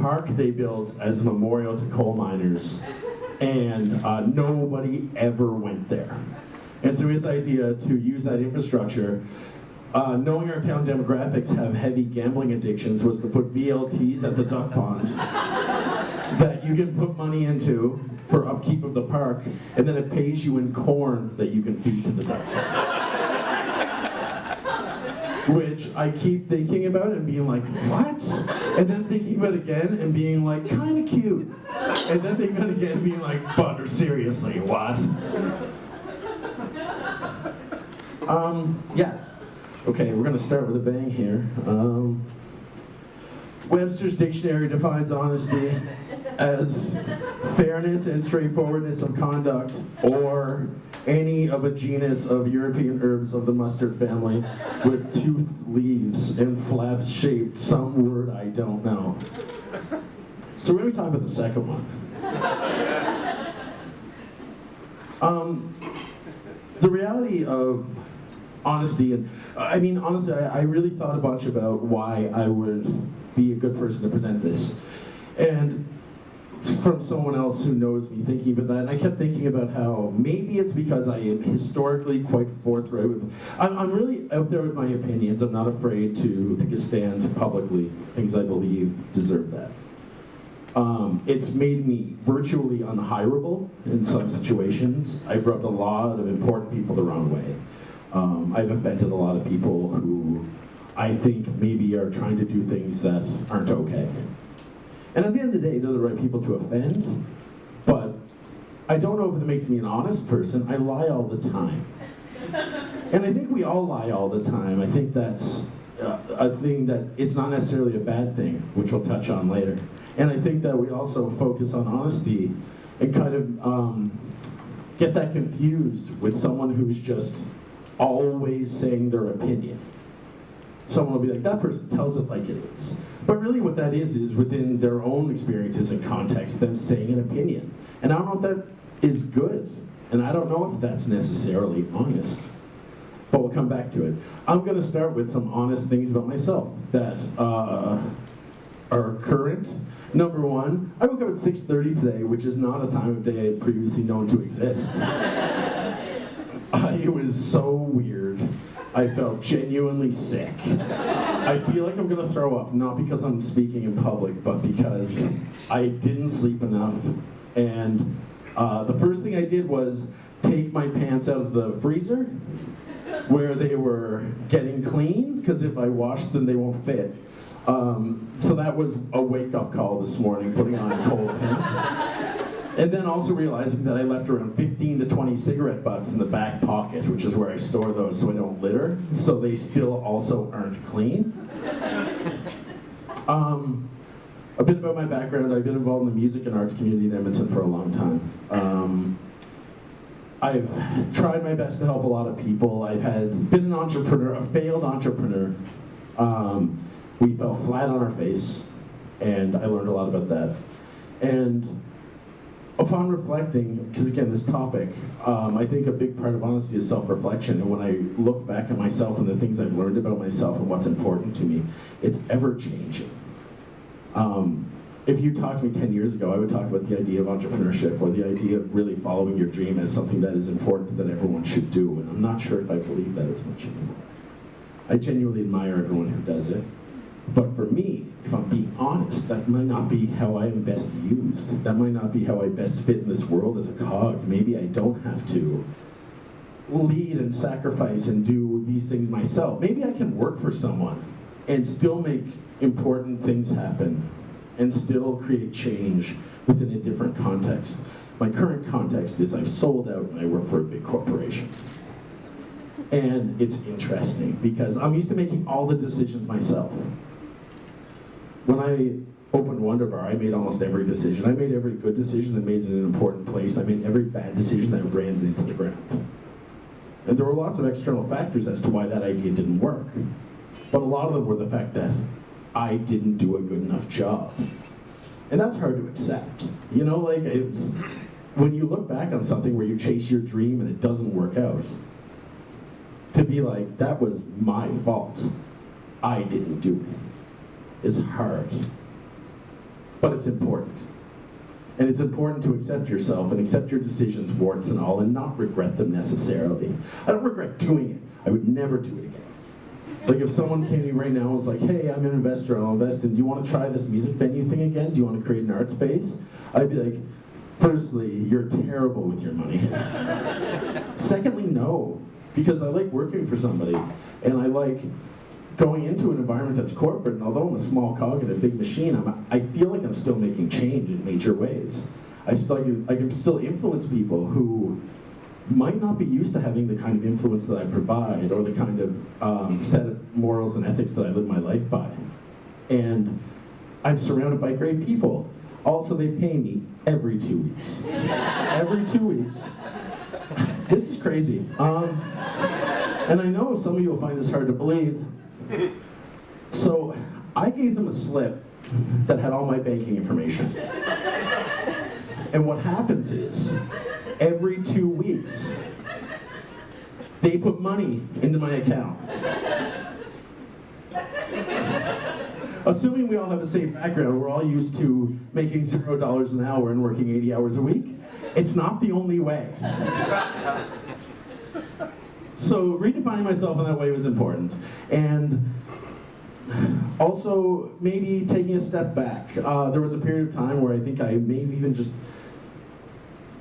park they built as a memorial to coal miners, and nobody ever went there. And so his idea to use that infrastructure, knowing our town demographics have heavy gambling addictions, was to put VLTs at the duck pond that you can put money into for upkeep of the park, and then it pays you in corn that you can feed to the ducks. Which I keep thinking about and being like, what? And then thinking about it again and being like, kind of cute. And then thinking about it again and being like, but seriously, what? Yeah. Okay, we're gonna start with a bang here. Webster's dictionary defines honesty as fairness and straightforwardness of conduct, or any of a genus of European herbs of the mustard family with toothed leaves and flap-shaped, some word I don't know. So we're going to talk about the second one. The reality of honesty, and I mean, honestly, I really thought a bunch about why I would be a good person to present this. And from someone else who knows me thinking about that, and I kept thinking about how maybe it's because I am historically quite forthright with, I'm really out there with my opinions. I'm not afraid to take a stand publicly. Things I believe deserve that. It's made me virtually unhireable in some situations. I've rubbed a lot of important people the wrong way. I've offended a lot of people who I think maybe are trying to do things that aren't okay. And at the end of the day, they're the right people to offend, but I don't know if it makes me an honest person. I lie all the time. And I think we all lie all the time. I think that's a thing that it's not necessarily a bad thing, which we'll touch on later. And I think that we also focus on honesty and kind of get that confused with someone who's just always saying their opinion. Someone will be like, that person tells it like it is. But really what that is within their own experiences and context, them saying an opinion. And I don't know if that is good. And I don't know if that's necessarily honest. But we'll come back to it. I'm going to start with some honest things about myself that are current. Number one, I woke up at 6:30 today, which is not a time of day I had previously known to exist. It was so weird. I felt genuinely sick. I feel like I'm gonna throw up, not because I'm speaking in public, but because I didn't sleep enough. And the first thing I did was take my pants out of the freezer, where they were getting clean, because if I wash them, they won't fit. So that was a wake-up call this morning, putting on cold pants. And then also realizing that I left around 15 to 20 cigarette butts in the back pocket, which is where I store those so I don't litter, so they still also aren't clean. A bit about my background. I've been involved in the music and arts community in Edmonton for a long time. I've tried my best to help a lot of people. I've been an entrepreneur, a failed entrepreneur. We fell flat on our face, and I learned a lot about that. And upon reflecting, because again, this topic, I think a big part of honesty is self-reflection. And when I look back at myself and the things I've learned about myself and what's important to me, it's ever-changing. If you talked to me 10 years ago, I would talk about the idea of entrepreneurship or the idea of really following your dream as something that is important that everyone should do. And I'm not sure if I believe that as much anymore. I genuinely admire everyone who does it. But for me, if I'm being honest, that might not be how I am best used. That might not be how I best fit in this world as a cog. Maybe I don't have to lead and sacrifice and do these things myself. Maybe I can work for someone and still make important things happen and still create change within a different context. My current context is I've sold out and I work for a big corporation. And it's interesting because I'm used to making all the decisions myself. When I opened Wonder Bar, I made almost every decision. I made every good decision that made it an important place. I made every bad decision that ran it into the ground. And there were lots of external factors as to why that idea didn't work. But a lot of them were the fact that I didn't do a good enough job. And that's hard to accept. You know, like, when you look back on something where you chase your dream and it doesn't work out, to be like, that was my fault, I didn't do it, is hard. but it's important. And it's important to accept yourself and accept your decisions, warts and all, and not regret them necessarily. I don't regret doing it. I would never do it again. Like if someone came to me right now and was like, hey, I'm an investor, I'll invest in, do you want to try this music venue thing again? Do you want to create an art space? I'd be like, firstly, you're terrible with your money. Secondly, no, because I like working for somebody, and I like going into an environment that's corporate, and although I'm a small cog in a big machine, I feel like I'm still making change in major ways. I can still influence people who might not be used to having the kind of influence that I provide, or the kind of set of morals and ethics that I live my life by. And I'm surrounded by great people. Also, they pay me every 2 weeks. Every 2 weeks. This is crazy. And I know some of you will find this hard to believe. So I gave them a slip that had all my banking information. And what happens is, every 2 weeks, they put money into my account. Assuming we all have the same background, we're all used to making $0 an hour and working 80 hours a week. It's not the only way. So redefining myself in that way was important. And also, maybe taking a step back. There was a period of time where I think I maybe even just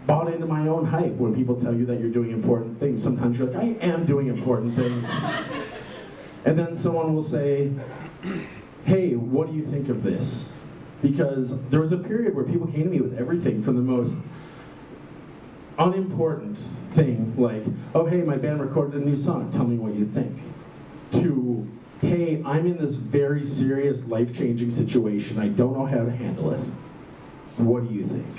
bought into my own hype when people tell you that you're doing important things. Sometimes you're like, I am doing important things. And then someone will say, hey, what do you think of this? Because there was a period where people came to me with everything from the most unimportant thing, like, oh, hey, my band recorded a new song, tell me what you think, to, hey, I'm in this very serious, life-changing situation, I don't know how to handle it. What do you think?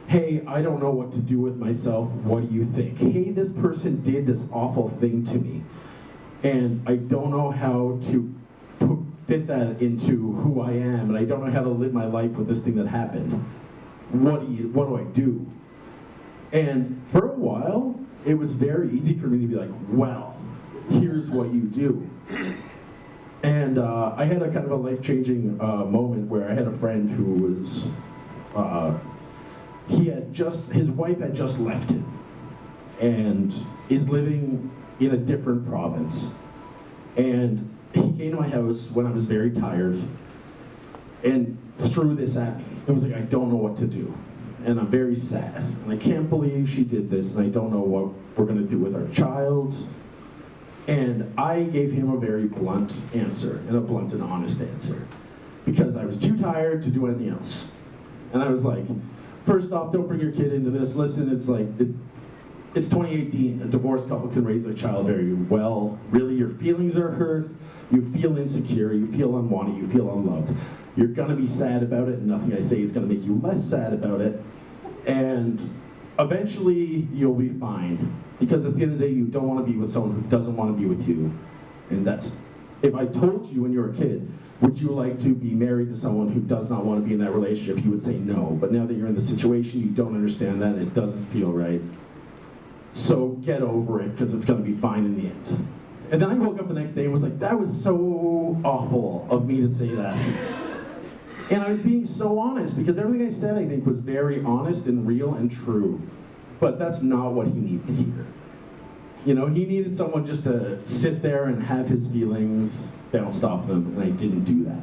Hey, I don't know what to do with myself, what do you think? Hey, this person did this awful thing to me, and I don't know how to fit that into who I am, and I don't know how to live my life with this thing that happened. What do I do? And for a while, it was very easy for me to be like, well, here's what you do. And I had a kind of a life-changing moment where I had a friend who was, his wife had just left him and is living in a different province. And he came to my house when I was very tired and threw this at me. It was like, I don't know what to do. And I'm very sad. And I can't believe she did this, and I don't know what we're gonna do with our child. And I gave him a very blunt answer, and a blunt and honest answer, because I was too tired to do anything else. And I was like, first off, don't bring your kid into this. Listen, it's 2018. A divorced couple can raise their child very well. Really, your feelings are hurt. You feel insecure. You feel unwanted. You feel unloved. You're gonna be sad about it, and nothing I say is gonna make you less sad about it. And eventually, you'll be fine. Because at the end of the day, you don't want to be with someone who doesn't want to be with you. And that's, if I told you when you were a kid, would you like to be married to someone who does not want to be in that relationship, you would say no. But now that you're in the situation, you don't understand that, and it doesn't feel right. So get over it, because it's going to be fine in the end. And then I woke up the next day and was like, that was so awful of me to say that. And I was being so honest, because everything I said, I think, was very honest and real and true. But that's not what he needed to hear. You know, he needed someone just to sit there and have his feelings bounced off them, and I didn't do that.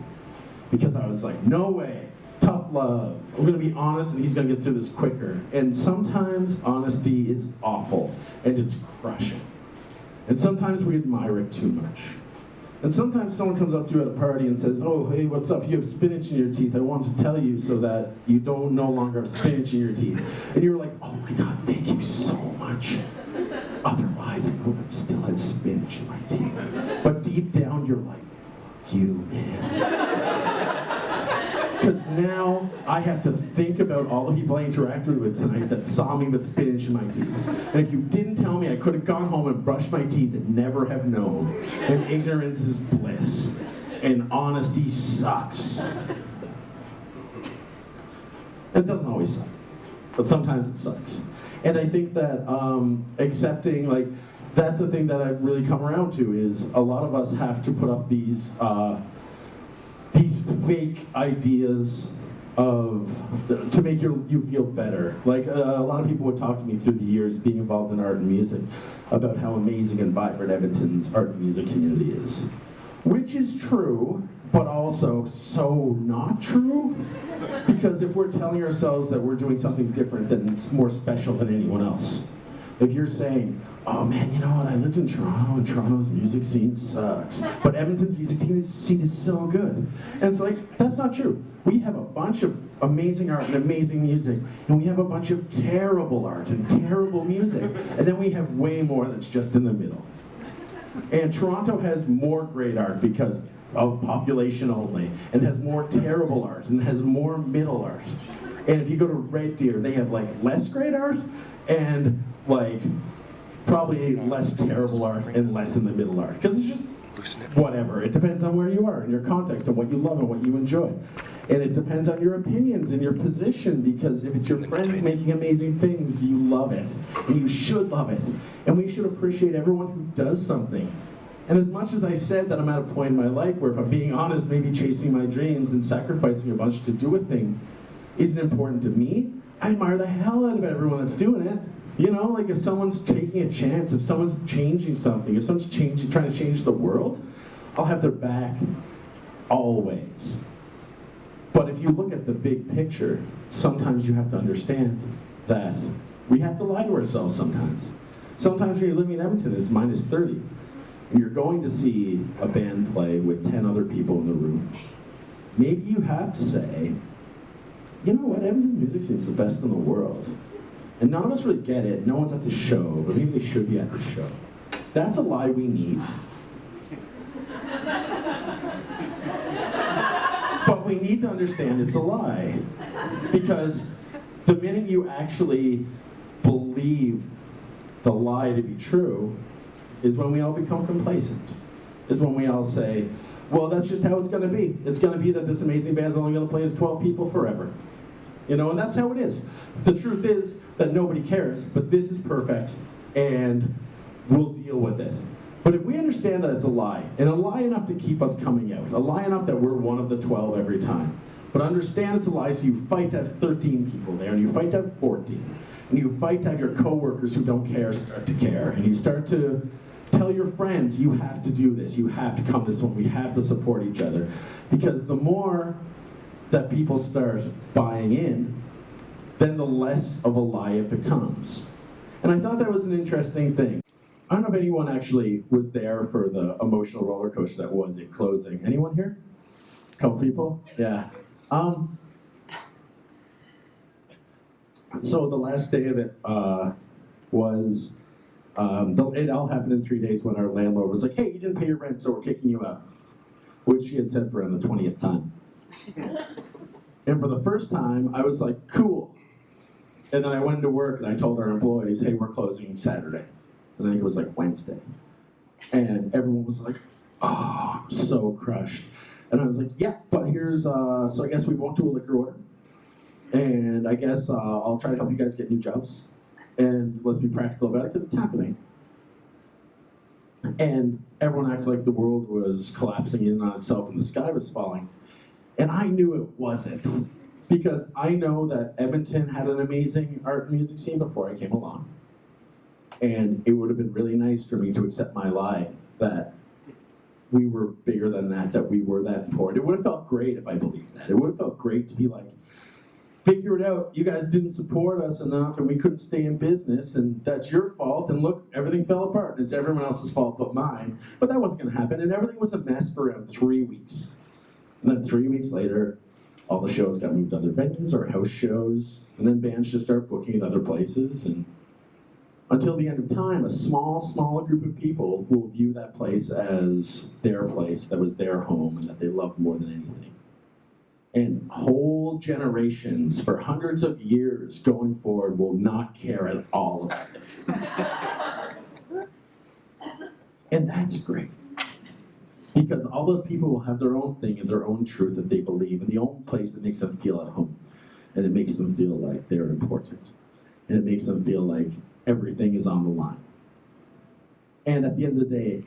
Because I was like, no way, tough love. We're gonna be honest, and he's gonna get through this quicker. And sometimes honesty is awful, and it's crushing. And sometimes we admire it too much. And sometimes someone comes up to you at a party and says, oh, hey, what's up? You have spinach in your teeth. I wanted to tell you so that you don't no longer have spinach in your teeth. And you're like, oh my God, thank you so much. Otherwise, I would have still had spinach in my teeth. But deep down, you're like, you, man. Because now I have to think about all the people I interacted with tonight that saw me with spinach in my teeth. And if you didn't tell me, I could have gone home and brushed my teeth and never have known. And ignorance is bliss. And honesty sucks. It doesn't always suck, but sometimes it sucks. And I think that accepting, like, that's the thing that I've really come around to, is a lot of us have to put up these these fake ideas to make you feel better. Like a lot of people would talk to me through the years being involved in art and music about how amazing and vibrant Edmonton's art and music community is. Which is true, but also so not true. Because if we're telling ourselves that we're doing something different, then it's more special than anyone else. If you're saying, oh man, you know what, I lived in Toronto and Toronto's music scene sucks, but Edmonton's music scene is so good. And it's like, that's not true. We have a bunch of amazing art and amazing music, and we have a bunch of terrible art and terrible music, and then we have way more that's just in the middle. And Toronto has more great art because of population only, and has more terrible art, and has more middle art. And if you go to Red Deer, they have like less great art, and like probably less terrible art and less in the middle art. Because it's just whatever. It depends on where you are and your context and what you love and what you enjoy. And it depends on your opinions and your position, because if it's your friends making amazing things, you love it. And you should love it. And we should appreciate everyone who does something. And as much as I said that I'm at a point in my life where, if I'm being honest, maybe chasing my dreams and sacrificing a bunch to do a thing isn't important to me, I admire the hell out of everyone that's doing it. You know, like if someone's taking a chance, if someone's changing something, if someone's trying to change the world, I'll have their back always. But if you look at the big picture, sometimes you have to understand that we have to lie to ourselves sometimes. Sometimes when you're living in Edmonton, it's minus 30. And you're going to see a band play with 10 other people in the room. Maybe you have to say, you know what, Edmonton's music scene's the best in the world. And none of us really get it. No one's at the show, but maybe they should be at the show. That's a lie we need. But we need to understand it's a lie. Because the minute you actually believe the lie to be true is when we all become complacent. Is when we all say, well, that's just how it's going to be. It's going to be that this amazing band's only going to play to 12 people forever. You know, and that's how it is. The truth is that nobody cares, but this is perfect, and we'll deal with it. But if we understand that it's a lie, and a lie enough to keep us coming out, a lie enough that we're one of the 12 every time, but understand it's a lie, so you fight to have 13 people there, and you fight to have 14, and you fight to have your coworkers who don't care start to care, and you start to tell your friends, you have to do this, you have to come this one, we have to support each other. Because the more that people start buying in, then the less of a lie it becomes. And I thought that was an interesting thing. I don't know if anyone actually was there for the emotional roller coaster that was at closing. Anyone here? A couple people? Yeah. So the last day of it was, it all happened in 3 days when our landlord was like, hey, you didn't pay your rent, so we're kicking you out. Which she had said for the 20th time. And for the first time, I was like, cool. And then I went to work and I told our employees, hey, we're closing Saturday. And I think it was like Wednesday. And everyone was like, oh, so crushed. And I was like, yeah, but here's, so I guess we won't do a liquor order. And I guess I'll try to help you guys get new jobs. And let's be practical about it because it's happening. And everyone acted like the world was collapsing in on itself and the sky was falling. And I knew it wasn't, because I know that Edmonton had an amazing art and music scene before I came along. And it would have been really nice for me to accept my lie that we were bigger than that, that we were that important. It would have felt great if I believed that. It would have felt great to be like, figure it out, you guys didn't support us enough and we couldn't stay in business and that's your fault, and look, everything fell apart and it's everyone else's fault but mine. But that wasn't gonna happen, and everything was a mess for around 3 weeks. And then 3 weeks later, all the shows got moved to other venues or house shows, and then bands just start booking in other places, and until the end of time, a small group of people will view that place as their place, that was their home, and that they loved more than anything. And whole generations, for hundreds of years going forward, will not care at all about it. And that's great. Because all those people will have their own thing and their own truth that they believe, and the only place that makes them feel at home. And it makes them feel like they're important. And it makes them feel like everything is on the line. And at the end of the day,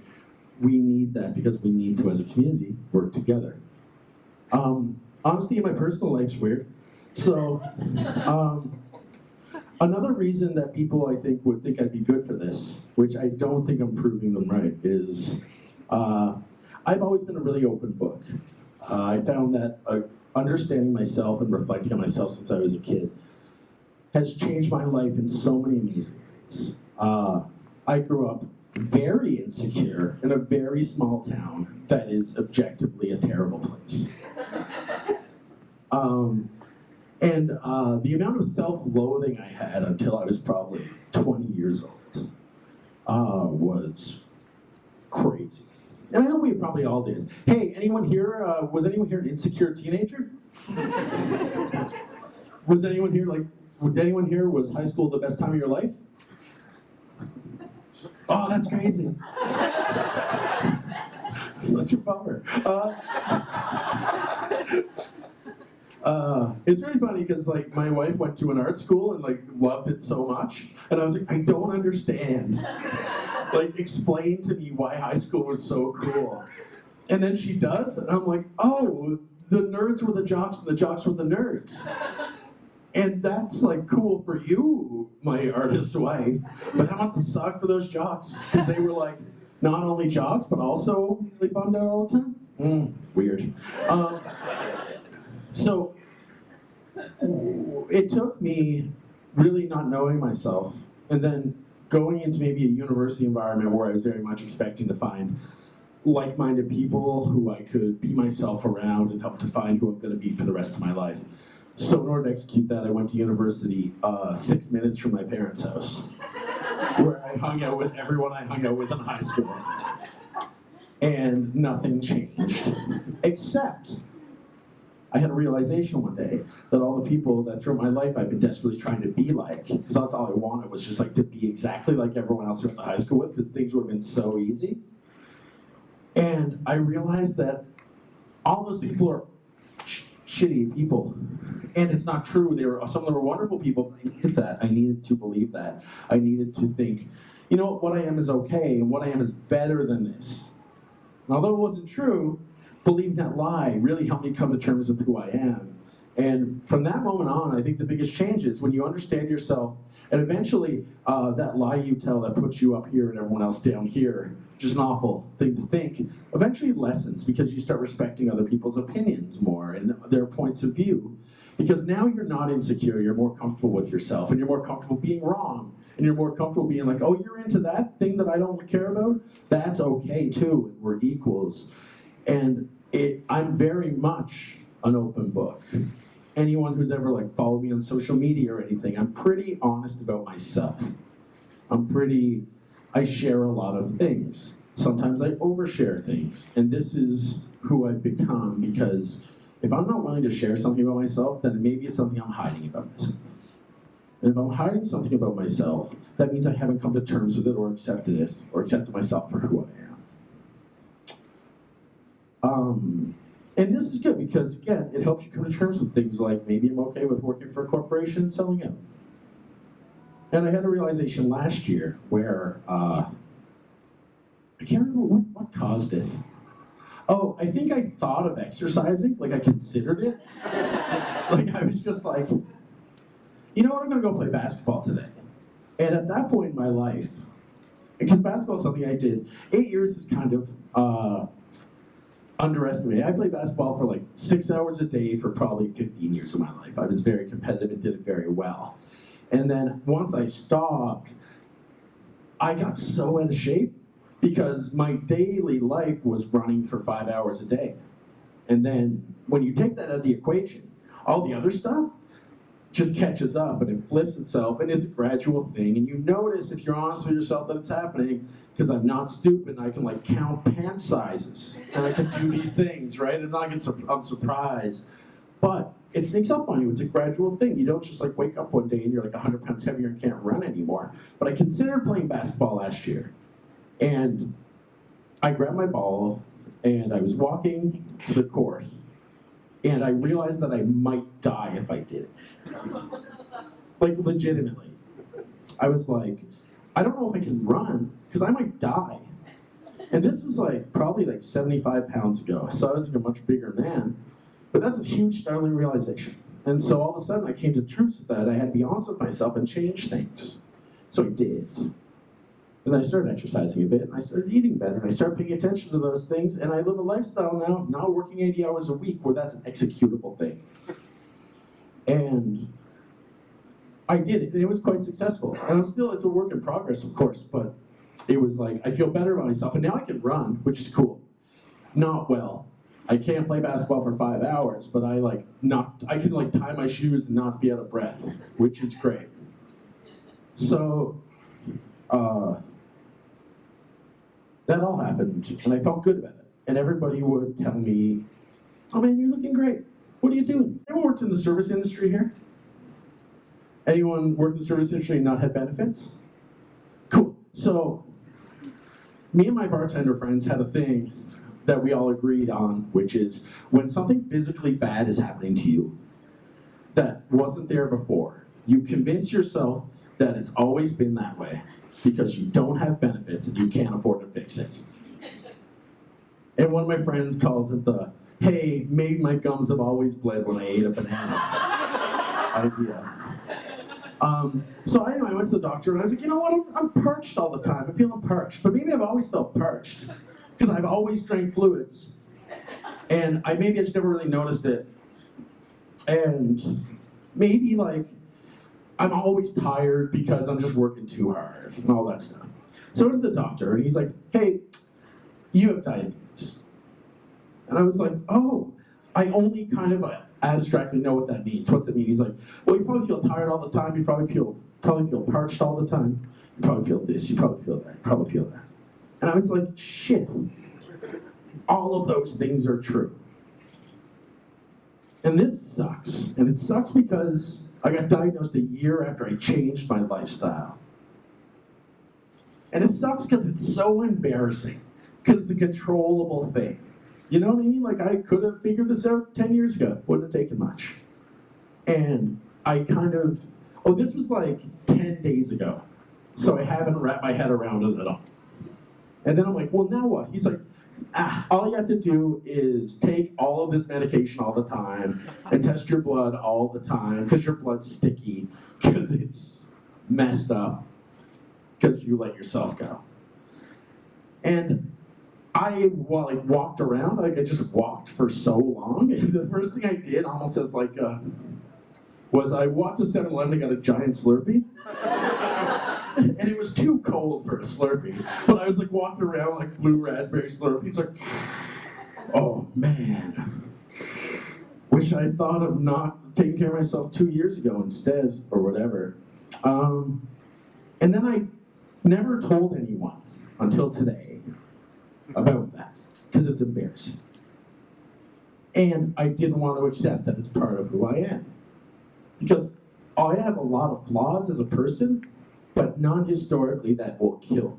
we need that because we need to, as a community, work together. Honesty in my personal life's weird. So, another reason that people, I think, would think I'd be good for this, which I don't think I'm proving them right, is I've always been a really open book. I found that understanding myself and reflecting on myself since I was a kid has changed my life in so many amazing ways. I grew up very insecure in a very small town that is objectively a terrible place. And the amount of self-loathing I had until I was probably 20 years old was crazy. And I know we probably all did. Hey, anyone here, was anyone here an insecure teenager? Was anyone here, was high school the best time of your life? Oh, that's crazy. Such a bummer. It's really funny because like my wife went to an art school and like loved it so much, and I was like, I don't understand. Like, explain to me why high school was so cool. And then she does, and I'm like, oh, the nerds were the jocks and the jocks were the nerds. And that's like cool for you, my artist wife, but that must have sucked for those jocks, because they were like not only jocks but also really bummed out all the time. Weird. So it took me really not knowing myself and then going into maybe a university environment where I was very much expecting to find like-minded people who I could be myself around and help define who I'm going to be for the rest of my life. So in order to execute that, I went to university 6 minutes from my parents' house, where I hung out with everyone I hung out with in high school. And nothing changed, except I had a realization one day that all the people that throughout my life I've been desperately trying to be like, because that's all I wanted, was just like to be exactly like everyone else I went to high school with, because things would have been so easy. And I realized that all those people are shitty people. And it's not true. Some of them were wonderful people, but I needed that. I needed to believe that. I needed to think, you know what I am is okay, and what I am is better than this. And although it wasn't true, believing that lie really helped me come to terms with who I am. And from that moment on, I think the biggest change is when you understand yourself, and eventually that lie you tell that puts you up here and everyone else down here, which is an awful thing to think, eventually lessens because you start respecting other people's opinions more and their points of view. Because now you're not insecure, you're more comfortable with yourself, and you're more comfortable being wrong, and you're more comfortable being like, oh, you're into that thing that I don't care about? That's okay too, we're equals. And I'm very much an open book. Anyone who's ever like followed me on social media or anything, I'm pretty honest about myself. I share a lot of things. Sometimes I overshare things. And this is who I've become, because if I'm not willing to share something about myself, then maybe it's something I'm hiding about myself. And if I'm hiding something about myself, that means I haven't come to terms with it or accepted it, or accepted myself for who I am. And this is good because, again, it helps you come to terms with things like maybe I'm okay with working for a corporation and selling out. And I had a realization last year where I can't remember what caused it. Oh, I think I thought of exercising, like I considered it. Like I was just like, you know what, I'm gonna go play basketball today. And at that point in my life, because basketball is something I did, 8 years is kind of underestimated. I played basketball for like 6 hours a day for probably 15 years of my life. I was very competitive and did it very well. And then once I stopped, I got so out of shape because my daily life was running for 5 hours a day. And then when you take that out of the equation, all the other stuff just catches up and it flips itself, and it's a gradual thing. And you notice, if you're honest with yourself, that it's happening, because I'm not stupid and I can like count pant sizes and I can do these things, right? And I'm surprised. But it sneaks up on you. It's a gradual thing. You don't just like wake up one day and you're like 100 pounds heavier and can't run anymore. But I considered playing basketball last year. And I grabbed my ball and I was walking to the court. And I realized that I might die if I did it. Like, legitimately. I was like, I don't know if I can run, because I might die. And this was like, probably like 75 pounds ago, so I was like a much bigger man. But that's a huge startling realization. And so all of a sudden I came to terms with that. I had to be honest with myself and change things. So I did. And then I started exercising a bit, and I started eating better, and I started paying attention to those things, and I live a lifestyle now of not working 80 hours a week where that's an executable thing. And I did it, and it was quite successful. And it's a work in progress, of course, but it was like, I feel better about myself, and now I can run, which is cool. Not well. I can't play basketball for 5 hours, but I can tie my shoes and not be out of breath, which is great. So, that all happened, and I felt good about it. And everybody would tell me, "Oh man, you're looking great. What are you doing?" Anyone worked in the service industry here? Anyone worked in the service industry and not had benefits? Cool. So, me and my bartender friends had a thing that we all agreed on, which is when something physically bad is happening to you that wasn't there before, you convince yourself that it's always been that way because you don't have benefits and you can't afford to fix it. And one of my friends calls it the, "Hey, maybe my gums have always bled when I ate a banana" idea. So anyway, I went to the doctor and I was like, you know what, I'm parched all the time. I'm feeling parched, but maybe I've always felt parched because I've always drank fluids. And maybe I just never really noticed it. And maybe I'm always tired because I'm just working too hard and all that stuff. So I went to the doctor and he's like, "Hey, you have diabetes." And I was like, "Oh, I only kind of abstractly know what that means. What's it mean?" He's like, "Well, you probably feel tired all the time. You probably feel parched all the time. You probably feel this. You probably feel that. You probably feel that." And I was like, shit. All of those things are true. And this sucks. And it sucks because I got diagnosed a year after I changed my lifestyle. And it sucks because it's so embarrassing. Because it's a controllable thing. You know what I mean? I could have figured this out 10 years ago. Wouldn't have taken much. And I this was 10 days ago. So I haven't wrapped my head around it at all. And then I'm like, well, now what? He's like, all you have to do is take all of this medication all the time and test your blood all the time because your blood's sticky because it's messed up because you let yourself go. And I walked around, I just walked for so long, and the first thing I did, almost as was I walked to 7-Eleven and got a giant Slurpee. And it was too cold for a Slurpee, but I was walking around blue raspberry Slurpees, oh man. Wish I thought of not taking care of myself 2 years ago instead, or whatever. And then I never told anyone until today about that, because it's embarrassing. And I didn't want to accept that it's part of who I am. Because I have a lot of flaws as a person, but none historically that will kill.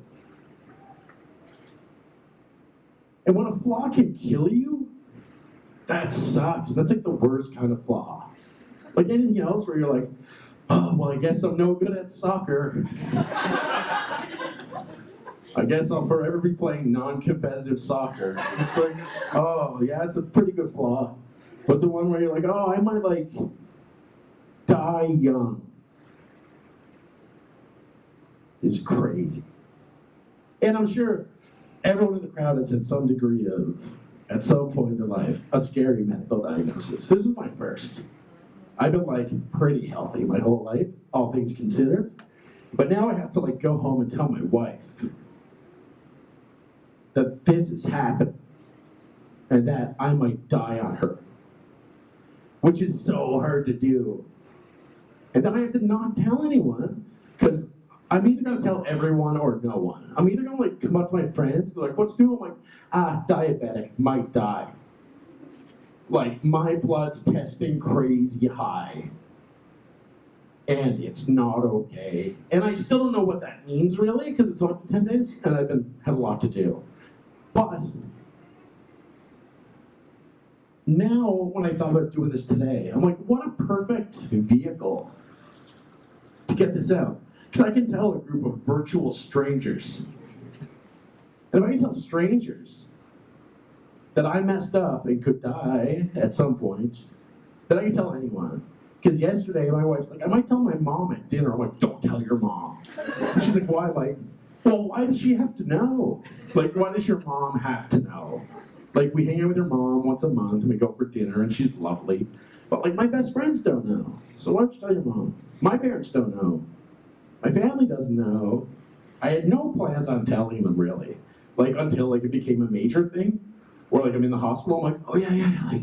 And when a flaw can kill you, that sucks. That's the worst kind of flaw. Anything else where you're oh, well, I guess I'm no good at soccer. I guess I'll forever be playing non-competitive soccer. It's oh, yeah, it's a pretty good flaw. But the one where you're oh, I might die young is crazy. And I'm sure everyone in the crowd has had some degree of, at some point in their life, a scary medical diagnosis. This is my first. I've been pretty healthy my whole life, all things considered. But now I have to go home and tell my wife that this is happening and that I might die on her, which is so hard to do. And then I have to not tell anyone, because I'm either going to tell everyone or no one. I'm either going to come up to my friends and be "What's new?" I'm diabetic, might die. My blood's testing crazy high. And it's not okay. And I still don't know what that means really, because it's only 10 days and I've had a lot to do. But now when I thought about doing this today, I'm what a perfect vehicle to get this out. Because I can tell a group of virtual strangers. And if I can tell strangers that I messed up and could die at some point, that I can tell anyone. Because yesterday, my wife's like, I might tell my mom at dinner. I'm like, don't tell your mom. And she's like, why? I'm like, well, why does she have to know? Like, why does your mom have to know? Like, we hang out with her mom once a month, and we go for dinner, and she's lovely. But, like, my best friends don't know. So why don't you tell your mom? My parents don't know. My family doesn't know. I had no plans on telling them, really. Like, until, like, it became a major thing. Or, like, I'm in the hospital, I'm like, oh, yeah, like,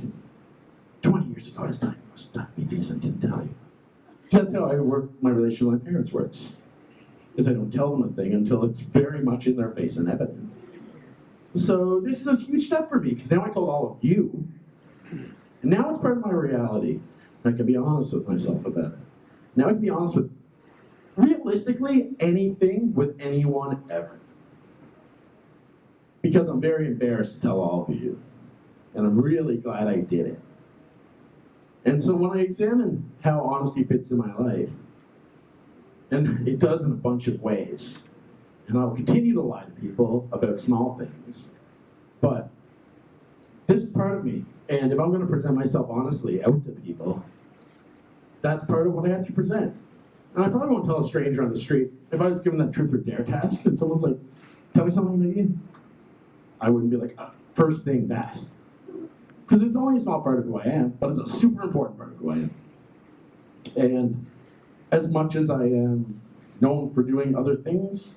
20 years ago I was diagnosed with diabetes, I didn't tell you. That's how my relationship with my parents works. Is I don't tell them a thing until it's very much in their face and evident. So this is a huge step for me, because now I told all of you, and now it's part of my reality. I can be honest with myself about it. Now I can be honest with, realistically, anything with anyone ever. Because I'm very embarrassed to tell all of you. And I'm really glad I did it. And so when I examine how honesty fits in my life, and it does in a bunch of ways, and I'll continue to lie to people about small things, but this is part of me. And if I'm going to present myself honestly out to people, that's part of what I have to present. And I probably won't tell a stranger on the street. If I was given that truth or dare task and someone's like, tell me something, Nadine, I wouldn't be like, first thing that. Because it's only a small part of who I am, but it's a super important part of who I am. And as much as I am known for doing other things,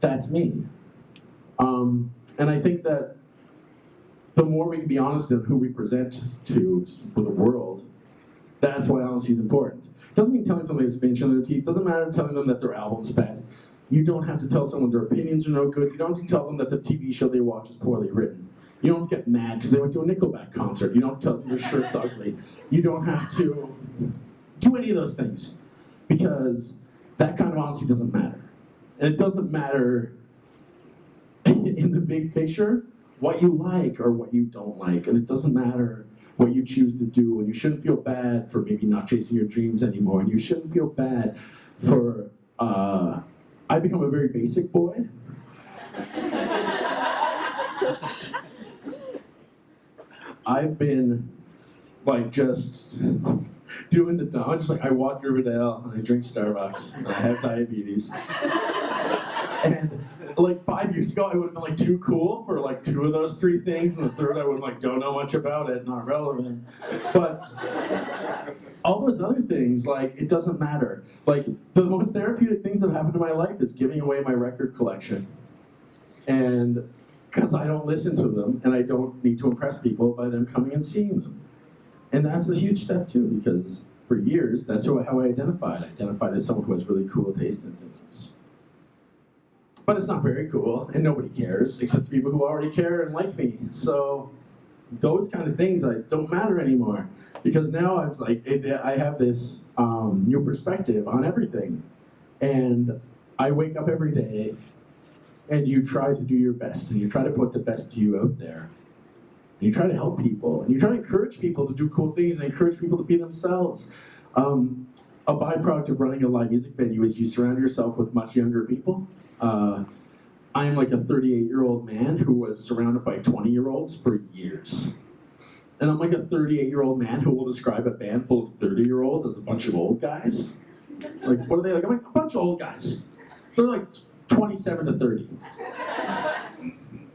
that's me. And I think that the more we can be honest in who we present to the world, that's why honesty is important. Doesn't mean telling someone they have spinach in their teeth. Doesn't matter telling them that their album's bad. You don't have to tell someone their opinions are no good. You don't have to tell them that the TV show they watch is poorly written. You don't get mad because they went to a Nickelback concert. You don't tell them your shirt's ugly. You don't have to do any of those things, because that kind of honesty doesn't matter. And it doesn't matter in the big picture what you like or what you don't like. And it doesn't matter what you choose to do. And you shouldn't feel bad for maybe not chasing your dreams anymore. And you shouldn't feel bad for, I become a very basic boy. I've been like just doing the dumb, just like I watch Riverdale and I drink Starbucks and I have diabetes. And like 5 years ago, I would have been like too cool for like 2 of those 3 things, and the third I would like don't know much about it, not relevant. But all those other things, like it doesn't matter. Like the most therapeutic things that have happened in my life is giving away my record collection. And because I don't listen to them, and I don't need to impress people by them coming and seeing them. And that's a huge step too, because for years, that's how I identified. I identified as someone who has really cool taste in things. But it's not very cool, and nobody cares, except the people who already care and like me. So those kind of things don't matter anymore, because now it's like I have this new perspective on everything. And I wake up every day, and you try to do your best, and you try to put the best to you out there. And you try to help people, and you try to encourage people to do cool things and encourage people to be themselves. A byproduct of running a live music venue is you surround yourself with much younger people. I'm like a 38-year-old man who was surrounded by 20-year-olds for years. And I'm like a 38-year-old man who will describe a band full of 30-year-olds as a bunch of old guys. Like, what are they like? I'm like, a bunch of old guys. They're like 27 to 30.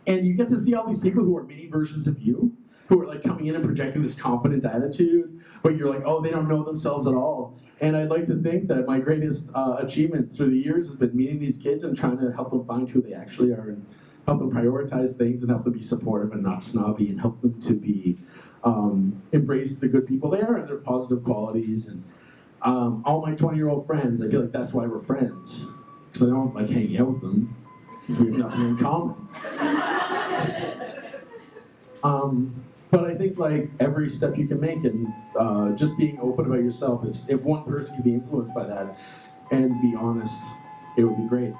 And you get to see all these people who are mini versions of you, who are like coming in and projecting this confident attitude, but you're like, oh, they don't know themselves at all. And I'd like to think that my greatest achievement through the years has been meeting these kids and trying to help them find who they actually are, and help them prioritize things, and help them be supportive and not snobby, and help them to be embrace the good people they are and their positive qualities. And all my 20-year-old friends, I feel like that's why we're friends, because I don't like hanging out with them, because we have nothing in common. But I think like every step you can make, and just being open about yourself, if one person can be influenced by that and be honest, it would be great.